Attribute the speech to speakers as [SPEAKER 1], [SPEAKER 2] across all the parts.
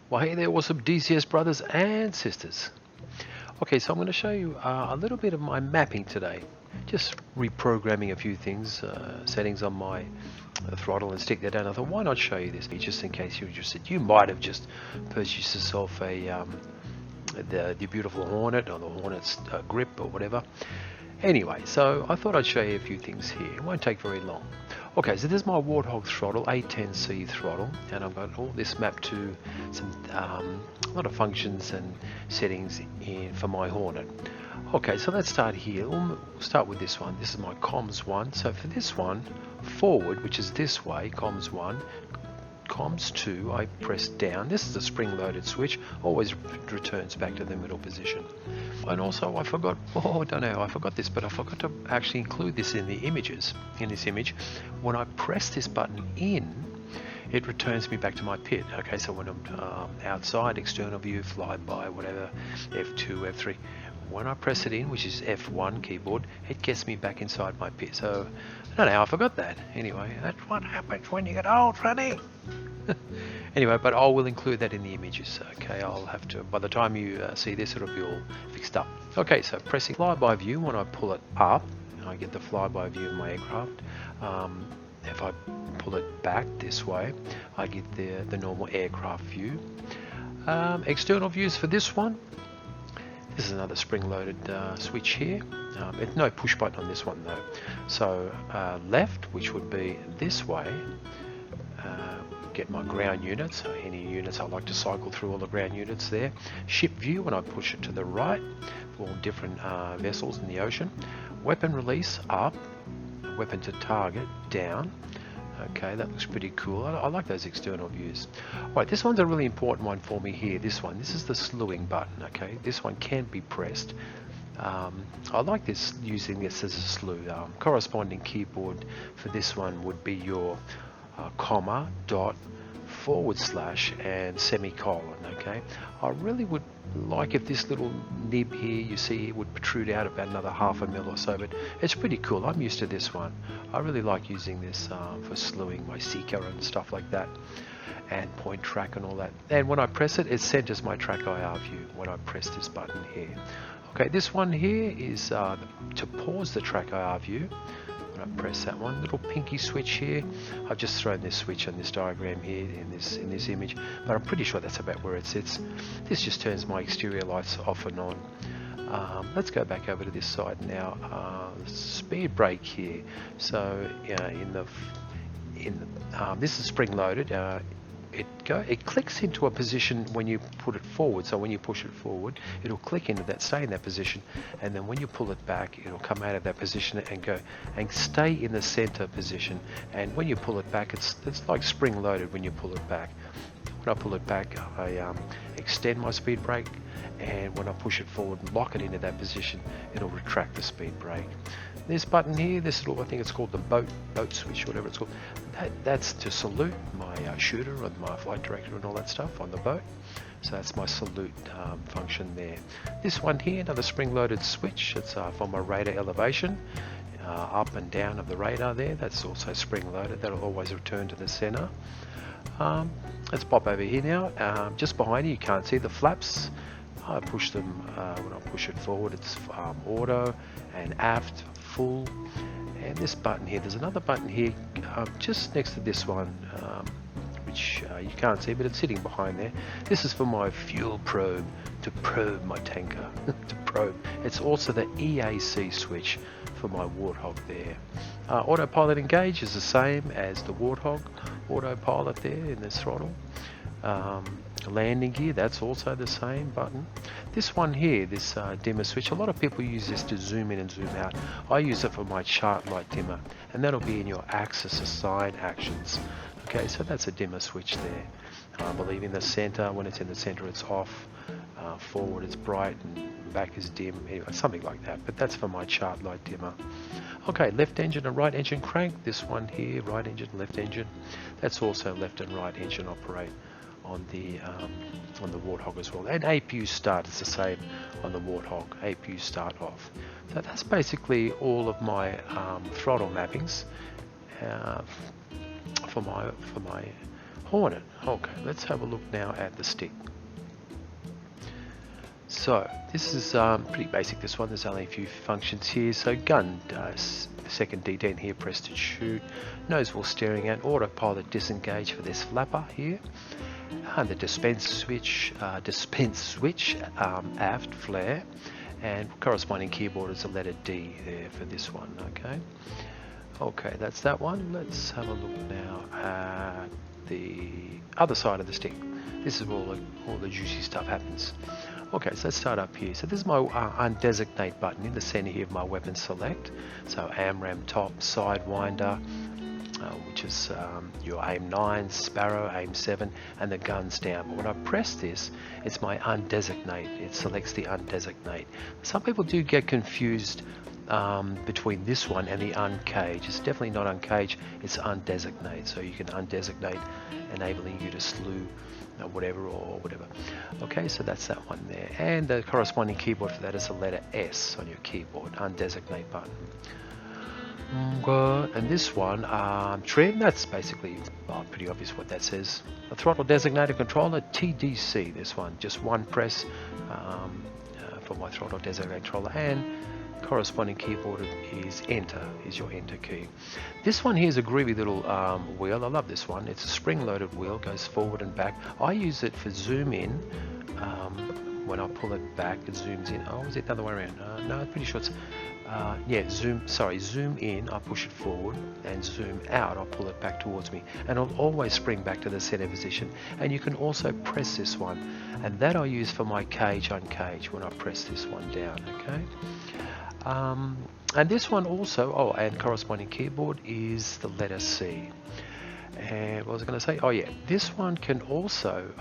[SPEAKER 1] Well, hey there, awesome DCS brothers and sisters. Okay, so I'm going to show you a little bit of my mapping today. Just reprogramming a few things, settings on my throttle and stick that down. I thought, why not show you this, just in case you're interested. You might have just purchased yourself the beautiful Hornet or the Hornet's grip or whatever. Anyway, so I thought I'd show you a few things here. It won't take very long. Okay, so this is my Warthog Throttle, A-18C throttle, and I've got all this mapped to some a lot of functions and settings for my Hornet. Okay, so let's start here. We'll start with this one. This is my comms 1. So for this one, forward, which is this way, comms 1, comms 2, I press down. This is a spring-loaded switch, always returns back to the middle position. And also I forgot, I don't know, I forgot this, but I forgot to actually include this in the images. In this image, when I press this button in, it returns me back to my pit. Okay, so when I'm outside, external view, flyby, whatever, F2, F3, when I press it in, which is F1 keyboard, it gets me back inside my pit. So, I don't know, I forgot that. Anyway, that's what happens when you get old, Franny. Anyway, but I will include that in the images. Okay, I'll have to, by the time you see this, it'll be all fixed up. Okay, so pressing flyby view, when I pull it up, I get the flyby view of my aircraft. If I pull it back this way, I get the normal aircraft view. External views for this one. This is another spring-loaded switch here. No push button on this one though. So left, which would be this way, get my ground units. So any units, I like to cycle through all the ground units there. Ship view, when I push it to the right, for all different vessels in the ocean. Weapon release up, weapon to target down. Okay, that looks pretty cool. I like those external views. Right, this one's a really important one for me here. This is the slewing button. Okay, this one can be pressed. I like this, using this as a slew. Corresponding keyboard for this one would be your comma, dot, / and semicolon. Okay, I really would like if this little nib here, you see, it would protrude out about another ½ mil or so, but it's pretty cool. I'm used to this one. I really like using this for slewing my seeker and stuff like that, and point track and all that. And when I press it, it centers my track IR view when I press this button here. Okay, this one here is to pause the track IR view. When I press that one, little pinky switch here. I've just thrown this switch on this diagram here in this image, but I'm pretty sure that's about where it sits. This just turns my exterior lights off and on. Let's go back over to this side now. Speed brake here. So this is spring loaded. It clicks into a position when you put it forward. So when you push it forward, it'll click into that, stay in that position, and then when you pull it back, it'll come out of that position and go and stay in the center position. And when you pull it back, it's like spring loaded when you pull it back. When I pull it back, I extend my speed brake, and when I push it forward and lock it into that position, it'll retract the speed brake. This button here, this little, I think it's called the boat switch, or whatever it's called. That's to salute my shooter and my flight director and all that stuff on the boat. So that's my salute function there. This one here, another spring-loaded switch. It's for my radar elevation, up and down of the radar there. That's also spring-loaded. That'll always return to the center. Let's pop over here now. Just behind you can't see the flaps. I push them, when I push it forward, it's auto and aft, full. And this button here, there's another button here just next to this one, which you can't see, but it's sitting behind there. This is for my fuel probe, to probe my tanker, to probe. It's also the EAC switch for my Warthog there. Autopilot engage is the same as the Warthog autopilot there in this throttle. Landing gear, that's also the same button. This one here, this dimmer switch, a lot of people use this to zoom in and zoom out. I use it for my chart light dimmer, and that'll be in your axis assign actions. Okay, so that's a dimmer switch there. I believe in the center, when it's in the center it's off, forward it's bright, and back is dim, anyway, something like that, but that's for my chart light dimmer. Okay, left engine and right engine crank, this one here, right engine, left engine, that's also left and right engine operate on the Warthog as well. And APU start is the same on the Warthog, APU start off. So that's basically all of my throttle mappings for my Hornet. Okay, let's have a look now at the stick. So this is pretty basic, this one. There's only a few functions here. So gun, second D10 here, press to shoot, nose wheel steering at, autopilot disengage for this flapper here, and the dispense switch, aft flare, and corresponding keyboard is the letter D there for this one. Okay, that's that one. Let's have a look now at the other side of the stick. This is where all the juicy stuff happens. Okay, so let's start up here. So this is my undesignate button in the center here of my weapon select. So AMRAM top, sidewinder, which is your aim 9, sparrow, aim 7, and the guns down. But when I press this, it's my undesignate. It selects the undesignate. Some people do get confused between this one and the uncage. It's definitely not uncage, it's undesignate. So you can undesignate, enabling you to slew whatever or whatever. Okay, so that's that one there. And the corresponding keyboard for that is the letter S on your keyboard, undesignate button. And this one, trim, that's basically pretty obvious what that says. A throttle designated controller, TDC, this one. Just one press for my throttle designated controller, and corresponding keyboard is enter, is your enter key. This one here is a groovy little wheel. I love this one. It's a spring-loaded wheel, goes forward and back. I use it for zoom in. When I pull it back, it zooms in. Oh, is it the other way around? No, I'm pretty sure it's zoom in, I push it forward, and zoom out, I pull it back towards me, and it'll always spring back to the center position. And you can also press this one, and that I use for my cage uncage when I press this one down. Okay. And this one also, and corresponding keyboard is the letter C. And what was I going to say? Oh yeah, this one can also,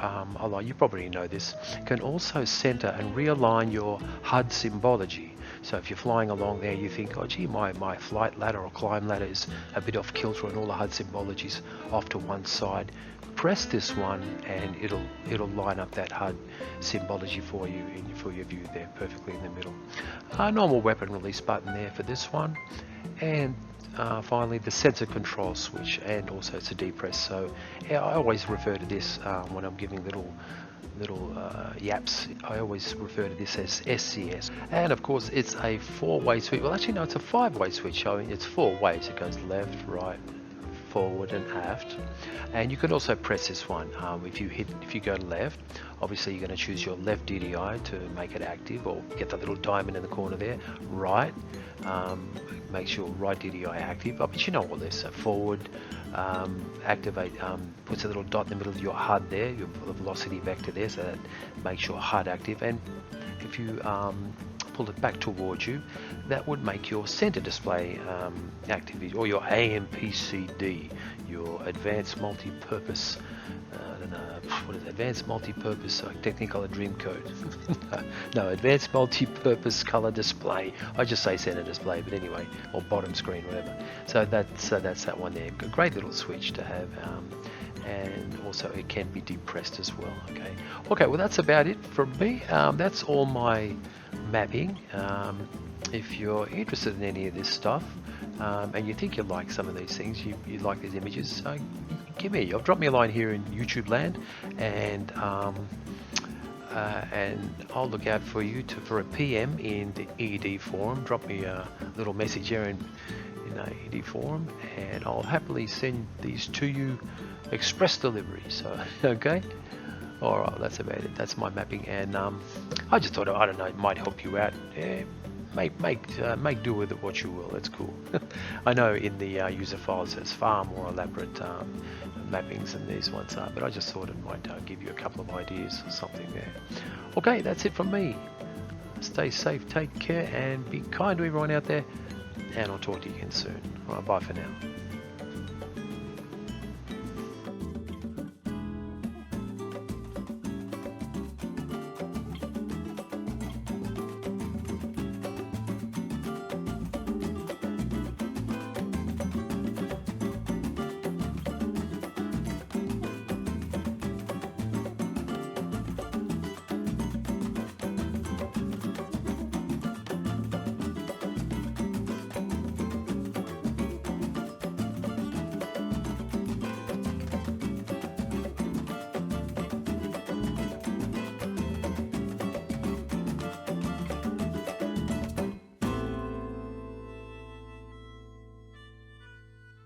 [SPEAKER 1] although you probably know this, can also center and realign your HUD symbology. So if you're flying along there, you think, oh gee, my flight ladder or climb ladder is a bit off kilter and all the HUD symbology's off to one side. Press this one and it'll line up that HUD symbology for you for your view there, perfectly in the middle. Normal weapon release button there for this one, and finally the sensor control switch, and also it's a depress. So yeah, I always refer to this when I'm giving little yaps. I always refer to this as SCS, and of course it's a 4-way switch. Well, actually no, it's a 5-way switch. So it's 4 ways. It goes left, right, forward and aft. And you can also press this one. If you go left, obviously you're going to choose your left DDI to make it active, or get the little diamond in the corner there. Right, makes your right DDI active. But you know all this. So forward, activate, puts a little dot in the middle of your HUD there, your velocity vector there, so that makes your HUD active. And if you pull it back towards you, that would make your center display active, or your AMPCD, your advanced multi-purpose, I don't know, what is it? Advanced multi-purpose Technicolor Dream Code. No, advanced multi-purpose color display. I just say center display, but anyway, or bottom screen, whatever. So that's that one there. A great little switch to have. And also it can be depressed as well. Okay, well that's about it from me. That's all my mapping. If you're interested in any of this stuff, and you think you like some of these things, you like these images, drop me a line here in YouTube land, and I'll look out for you for a PM in the ED forum. Drop me a little message here in the ED forum, and I'll happily send these to you express delivery. So okay, all right, that's about it. That's my mapping, and I just thought, I don't know, it might help you out. Make do with it what you will. It's cool. I know in the user files there's far more elaborate mappings than these ones are, but I just thought it might give you a couple of ideas or something there. Okay, that's it from me. Stay safe, take care, and be kind to everyone out there, and I'll talk to you again soon. All right, bye for now.